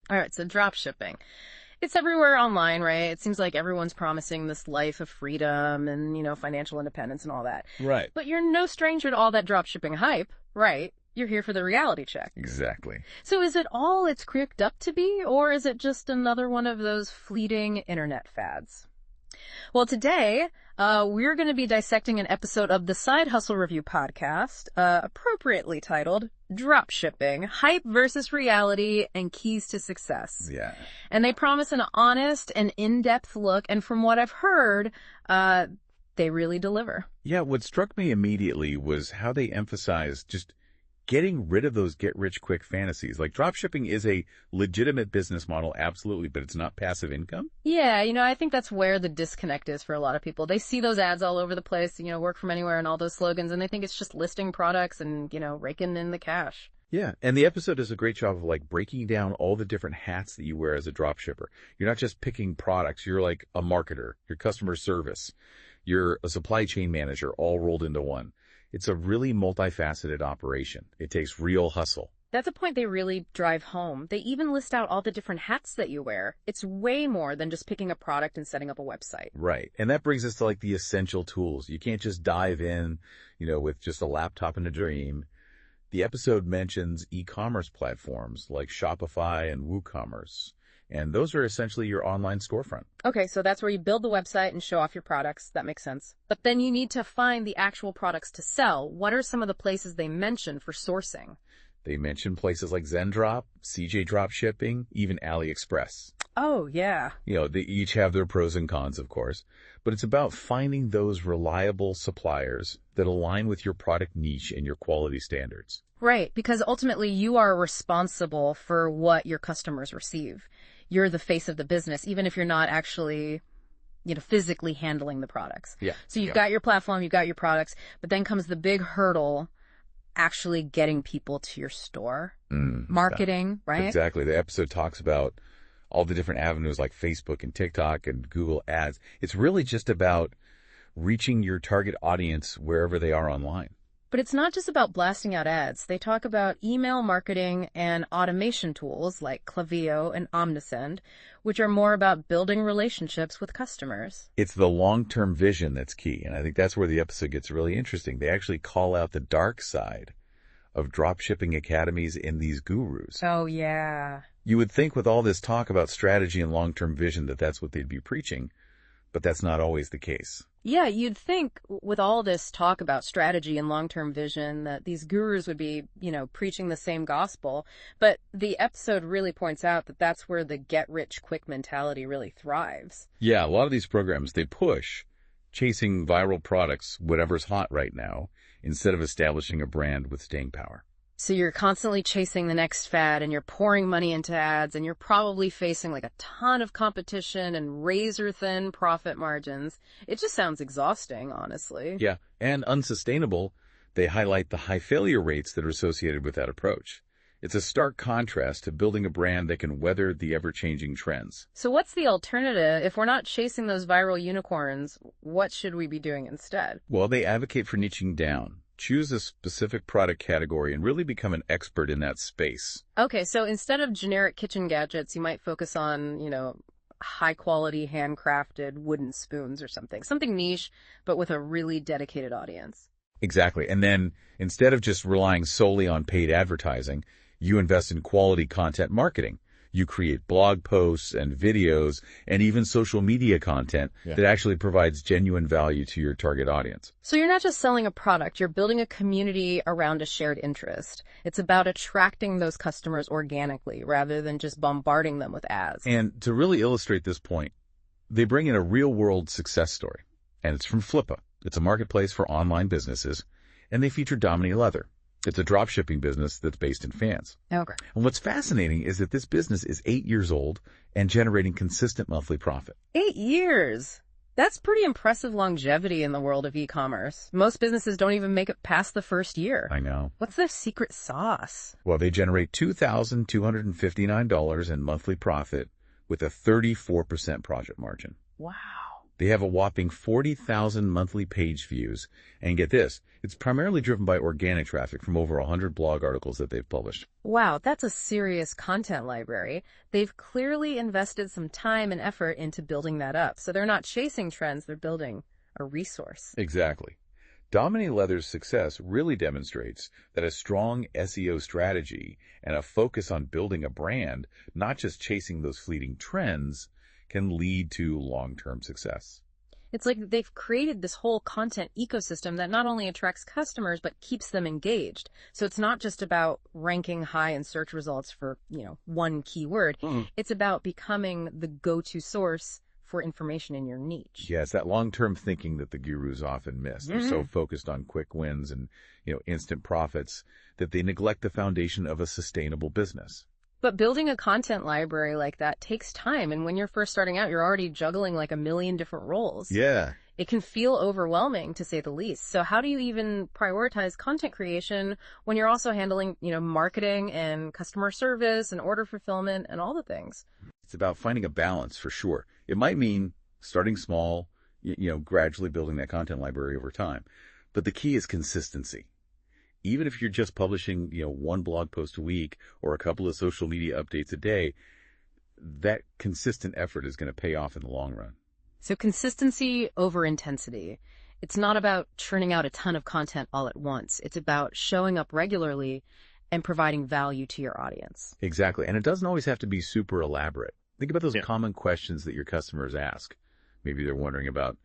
All right, so drop shipping. It's everywhere online, right? It seems like everyone's promising this life of freedom and, financial independence and all that. Right. But you're no stranger to all that drop shipping hype, right? You're here for the reality check. Exactly. So is it all it's cricked up to be, or is it just another one of those fleeting internet fads? Well, today, we're going to be dissecting an episode of the Side Hustle Review podcast, appropriately titled Dropshipping, Hype versus Reality and Keys to Success. Yeah. And they promise an honest and in-depth look, and from what I've heard, they really deliver. Yeah, what struck me immediately was how they emphasized just getting rid of those get-rich-quick fantasies. Like, dropshipping is a legitimate business model, absolutely, but it's not passive income. Yeah, I think that's where the disconnect is for a lot of people. They see those ads all over the place, work from anywhere and all those slogans, and they think it's just listing products and, raking in the cash. Yeah, and the episode does a great job of, like, breaking down all the different hats that you wear as a dropshipper. You're not just picking products. You're like a marketer, your customer service, you're a supply chain manager, all rolled into one. It's a really multifaceted operation. It takes real hustle. That's a point they really drive home. They even list out all the different hats that you wear. It's way more than just picking a product and setting up a website. Right. And that brings us to like the essential tools. You can't just dive in, with just a laptop and a dream. The episode mentions e-commerce platforms like Shopify and WooCommerce. And those are essentially your online storefront. Okay, so that's where you build the website and show off your products. That makes sense. But then you need to find the actual products to sell. What are some of the places they mention for sourcing? They mention places like Zendrop, CJ Dropshipping, even AliExpress. Oh, yeah. They each have their pros and cons, of course. But it's about finding those reliable suppliers that align with your product niche and your quality standards. Right, because ultimately you are responsible for what your customers receive. You're the face of the business, even if you're not actually, physically handling the products. Yeah. So you've got your platform, you've got your products, but then comes the big hurdle, actually getting people to your store. Marketing, right? Exactly. The episode talks about all the different avenues like Facebook and TikTok and Google Ads. It's really just about reaching your target audience wherever they are online. But it's not just about blasting out ads. They talk about email marketing and automation tools like Klaviyo and Omnisend, which are more about building relationships with customers. It's the long-term vision that's key, and I think that's where the episode gets really interesting. They actually call out the dark side of dropshipping academies in these gurus. Oh, yeah. You would think with all this talk about strategy and long-term vision that that's what they'd be preaching, but that's not always the case. Yeah, you'd think with all this talk about strategy and long-term vision that these gurus would be, preaching the same gospel. But the episode really points out that that's where the get-rich-quick mentality really thrives. Yeah, a lot of these programs, they push chasing viral products, whatever's hot right now, instead of establishing a brand with staying power. So you're constantly chasing the next fad and you're pouring money into ads and you're probably facing like a ton of competition and razor-thin profit margins. It just sounds exhausting, honestly. Yeah, and unsustainable. They highlight the high failure rates that are associated with that approach. It's a stark contrast to building a brand that can weather the ever-changing trends. So what's the alternative? If we're not chasing those viral unicorns, what should we be doing instead? Well, they advocate for niching down. Choose a specific product category and really become an expert in that space. Okay, so instead of generic kitchen gadgets, you might focus on, high-quality, handcrafted wooden spoons or something. Something niche, but with a really dedicated audience. Exactly. And then instead of just relying solely on paid advertising, you invest in quality content marketing. You create blog posts and videos and even social media content that actually provides genuine value to your target audience. So you're not just selling a product, you're building a community around a shared interest. It's about attracting those customers organically rather than just bombarding them with ads. And to really illustrate this point, they bring in a real-world success story. And it's from Flippa. It's a marketplace for online businesses, and they feature Domini Leather. It's a dropshipping business that's based in fans. Okay. And what's fascinating is that this business is 8 years old and generating consistent monthly profit. 8 years? That's pretty impressive longevity in the world of e-commerce. Most businesses don't even make it past the first year. I know. What's their secret sauce? Well, they generate $2,259 in monthly profit with a 34% profit margin. Wow. They have a whopping 40,000 monthly page views. And get this, it's primarily driven by organic traffic from over 100 blog articles that they've published. Wow, that's a serious content library. They've clearly invested some time and effort into building that up. So they're not chasing trends, they're building a resource. Exactly. Dominique Leather's success really demonstrates that a strong SEO strategy and a focus on building a brand, not just chasing those fleeting trends, can lead to long-term success. It's like they've created this whole content ecosystem that not only attracts customers, but keeps them engaged. So it's not just about ranking high in search results for, one keyword. It's about becoming the go-to source for information in your niche. Yeah, it's that long-term thinking that the gurus often miss. They're so focused on quick wins and, instant profits that they neglect the foundation of a sustainable business. But building a content library like that takes time. And when you're first starting out, you're already juggling like a million different roles. Yeah. It can feel overwhelming, to say the least. So how do you even prioritize content creation when you're also handling, marketing and customer service and order fulfillment and all the things? It's about finding a balance for sure. It might mean starting small, gradually building that content library over time. But the key is consistency. Even if you're just publishing, one blog post a week or a couple of social media updates a day, that consistent effort is going to pay off in the long run. So consistency over intensity. It's not about churning out a ton of content all at once. It's about showing up regularly and providing value to your audience. Exactly. And it doesn't always have to be super elaborate. Think about those common questions that your customers ask. Maybe they're wondering about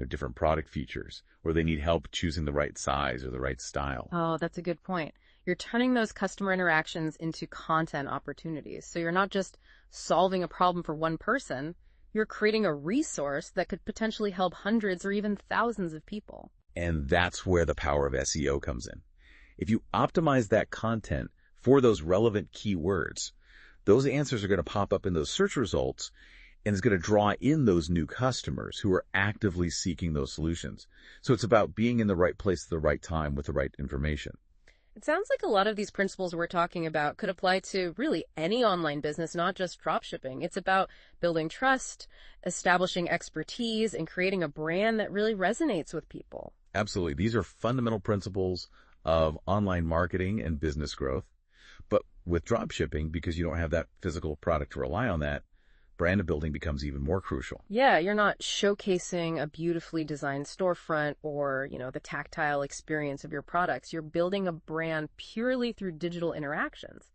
different product features, or they need help choosing the right size or the right style. Oh, that's a good point. You're turning those customer interactions into content opportunities. So you're not just solving a problem for one person, you're creating a resource that could potentially help hundreds or even thousands of people. And that's where the power of SEO comes in. If you optimize that content for those relevant keywords, those answers are going to pop up in those search results, and it's going to draw in those new customers who are actively seeking those solutions. So it's about being in the right place at the right time with the right information. It sounds like a lot of these principles we're talking about could apply to really any online business, not just dropshipping. It's about building trust, establishing expertise, and creating a brand that really resonates with people. Absolutely. These are fundamental principles of online marketing and business growth. But with dropshipping, because you don't have that physical product to rely on, that brand building becomes even more crucial. Yeah, you're not showcasing a beautifully designed storefront or, the tactile experience of your products. You're building a brand purely through digital interactions.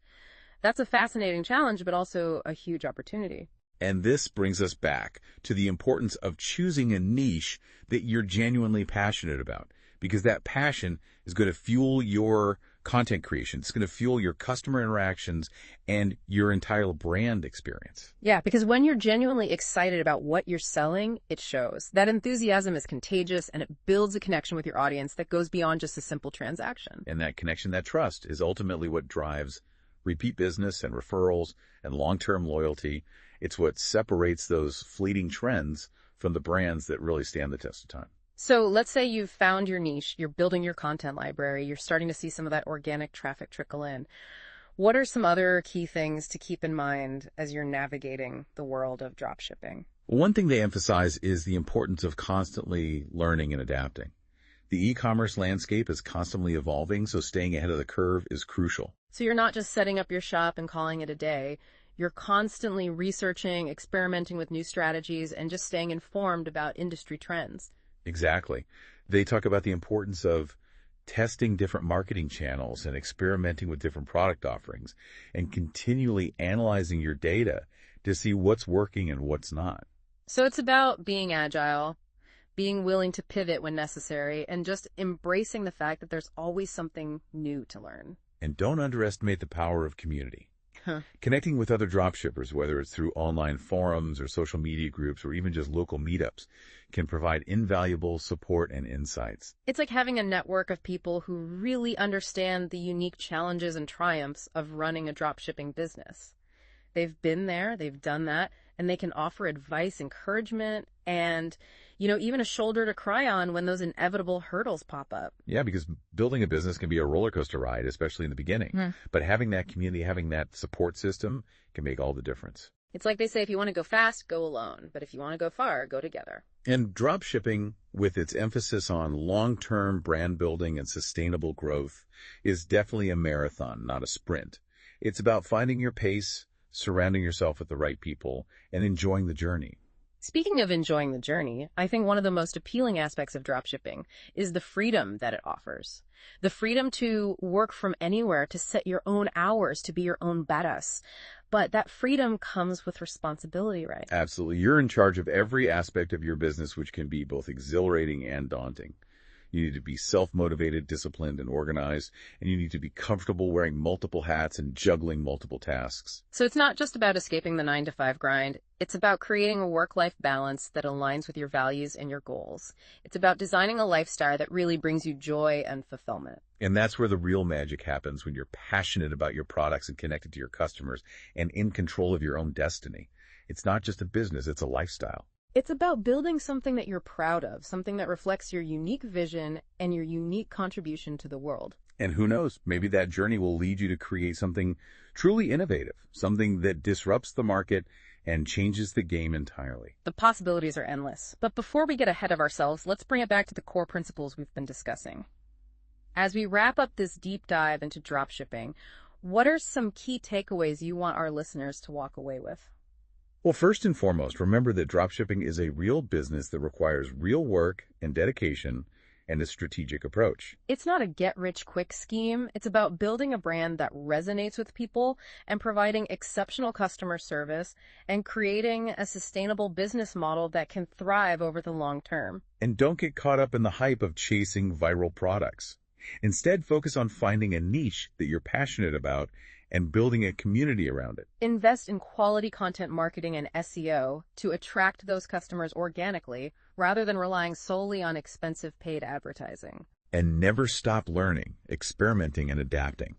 That's a fascinating challenge, but also a huge opportunity. And this brings us back to the importance of choosing a niche that you're genuinely passionate about, because that passion is going to fuel your content creation. It's going to fuel your customer interactions and your entire brand experience. Yeah, because when you're genuinely excited about what you're selling, it shows. That enthusiasm is contagious and it builds a connection with your audience that goes beyond just a simple transaction. And that connection, that trust, is ultimately what drives repeat business and referrals and long-term loyalty. It's what separates those fleeting trends from the brands that really stand the test of time. So let's say you've found your niche, you're building your content library, you're starting to see some of that organic traffic trickle in. What are some other key things to keep in mind as you're navigating the world of dropshipping? One thing they emphasize is the importance of constantly learning and adapting. The e-commerce landscape is constantly evolving, so staying ahead of the curve is crucial. So you're not just setting up your shop and calling it a day. You're constantly researching, experimenting with new strategies, and just staying informed about industry trends. Exactly. They talk about the importance of testing different marketing channels and experimenting with different product offerings and continually analyzing your data to see what's working and what's not. So it's about being agile, being willing to pivot when necessary, and just embracing the fact that there's always something new to learn. And don't underestimate the power of community. Connecting with other dropshippers, whether it's through online forums or social media groups or even just local meetups, can provide invaluable support and insights. It's like having a network of people who really understand the unique challenges and triumphs of running a dropshipping business. They've been there, they've done that, and they can offer advice, encouragement, and even a shoulder to cry on when those inevitable hurdles pop up. Yeah, because building a business can be a roller coaster ride, especially in the beginning. But having that community, having that support system can make all the difference. It's like they say, if you want to go fast, go alone. But if you want to go far, go together. And dropshipping, with its emphasis on long-term brand building and sustainable growth, is definitely a marathon, not a sprint. It's about finding your pace, surrounding yourself with the right people, and enjoying the journey. Speaking of enjoying the journey, I think one of the most appealing aspects of dropshipping is the freedom that it offers. The freedom to work from anywhere, to set your own hours, to be your own badass. But that freedom comes with responsibility, right? Absolutely. You're in charge of every aspect of your business, which can be both exhilarating and daunting. You need to be self-motivated, disciplined, and organized, and you need to be comfortable wearing multiple hats and juggling multiple tasks. So it's not just about escaping the 9-to-5 grind. It's about creating a work-life balance that aligns with your values and your goals. It's about designing a lifestyle that really brings you joy and fulfillment. And that's where the real magic happens, when you're passionate about your products and connected to your customers and in control of your own destiny. It's not just a business, it's a lifestyle. It's about building something that you're proud of, something that reflects your unique vision and your unique contribution to the world. And who knows, maybe that journey will lead you to create something truly innovative, something that disrupts the market and changes the game entirely. The possibilities are endless. But before we get ahead of ourselves, let's bring it back to the core principles we've been discussing. As we wrap up this deep dive into dropshipping, what are some key takeaways you want our listeners to walk away with? Well, first and foremost, remember that dropshipping is a real business that requires real work and dedication and a strategic approach. It's not a get-rich-quick scheme. It's about building a brand that resonates with people and providing exceptional customer service and creating a sustainable business model that can thrive over the long term. And don't get caught up in the hype of chasing viral products. Instead, focus on finding a niche that you're passionate about and building a community around it. Invest in quality content marketing and SEO to attract those customers organically rather than relying solely on expensive paid advertising. And never stop learning, experimenting, and adapting.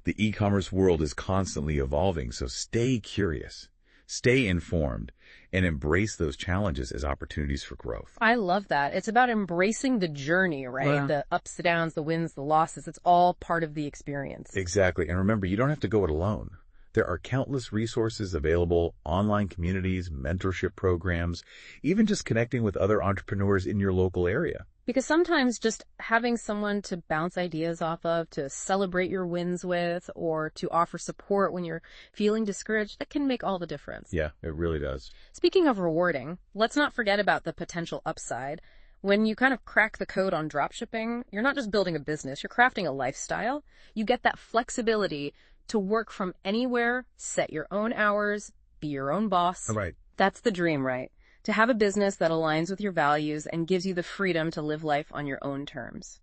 The e-commerce world is constantly evolving, so stay curious, stay informed, and embrace those challenges as opportunities for growth. I love that. It's about embracing the journey, right? Yeah. The ups, the downs, the wins, the losses. It's all part of the experience. Exactly. And remember, you don't have to go it alone. There are countless resources available, online communities, mentorship programs, even just connecting with other entrepreneurs in your local area. Because sometimes just having someone to bounce ideas off of, to celebrate your wins with, or to offer support when you're feeling discouraged, that can make all the difference. Yeah, it really does. Speaking of rewarding, let's not forget about the potential upside. When you kind of crack the code on dropshipping, you're not just building a business, you're crafting a lifestyle. You get that flexibility to work from anywhere, set your own hours, be your own boss. Right. That's the dream, right? To have a business that aligns with your values and gives you the freedom to live life on your own terms.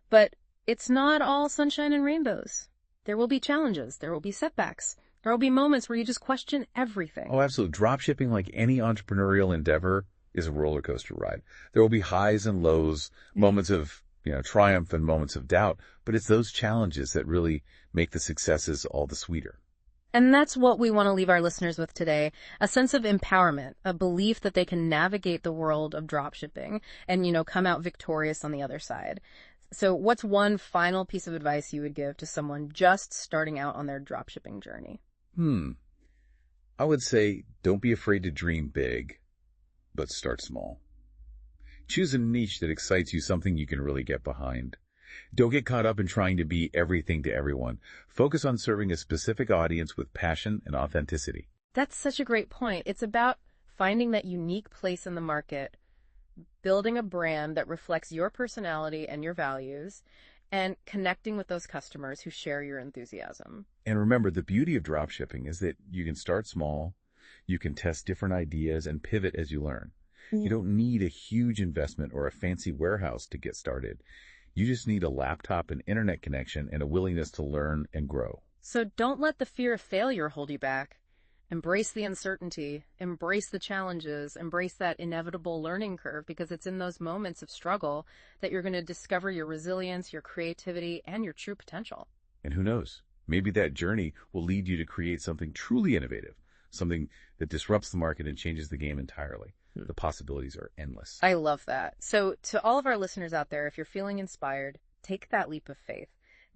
But it's not all sunshine and rainbows. There will be challenges. There will be setbacks. There will be moments where you just question everything. Oh, absolutely. Dropshipping, like any entrepreneurial endeavor, is a roller coaster ride. There will be highs and lows, moments of triumph and moments of doubt, but it's those challenges that really make the successes all the sweeter. And that's what we want to leave our listeners with today, a sense of empowerment, a belief that they can navigate the world of dropshipping and, come out victorious on the other side. So what's one final piece of advice you would give to someone just starting out on their dropshipping journey? I would say don't be afraid to dream big, but start small. Choose a niche that excites you, something you can really get behind. Don't get caught up in trying to be everything to everyone. Focus on serving a specific audience with passion and authenticity. That's such a great point. It's about finding that unique place in the market, building a brand that reflects your personality and your values, and connecting with those customers who share your enthusiasm. And remember, the beauty of dropshipping is that you can start small, you can test different ideas and pivot as you learn. You don't need a huge investment or a fancy warehouse to get started. You just need a laptop, an internet connection, and a willingness to learn and grow. So don't let the fear of failure hold you back. Embrace the uncertainty, embrace the challenges, embrace that inevitable learning curve, because it's in those moments of struggle that you're going to discover your resilience, your creativity, and your true potential. And who knows, maybe that journey will lead you to create something truly innovative, something that disrupts the market and changes the game entirely. The possibilities are endless. I love that. So to all of our listeners out there, if you're feeling inspired, take that leap of faith.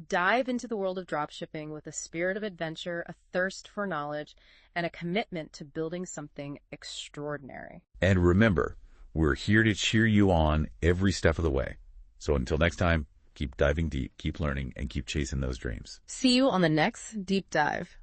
Dive into the world of dropshipping with a spirit of adventure, a thirst for knowledge, and a commitment to building something extraordinary. And remember, we're here to cheer you on every step of the way. So until next time, keep diving deep, keep learning, and keep chasing those dreams. See you on the next Deep Dive.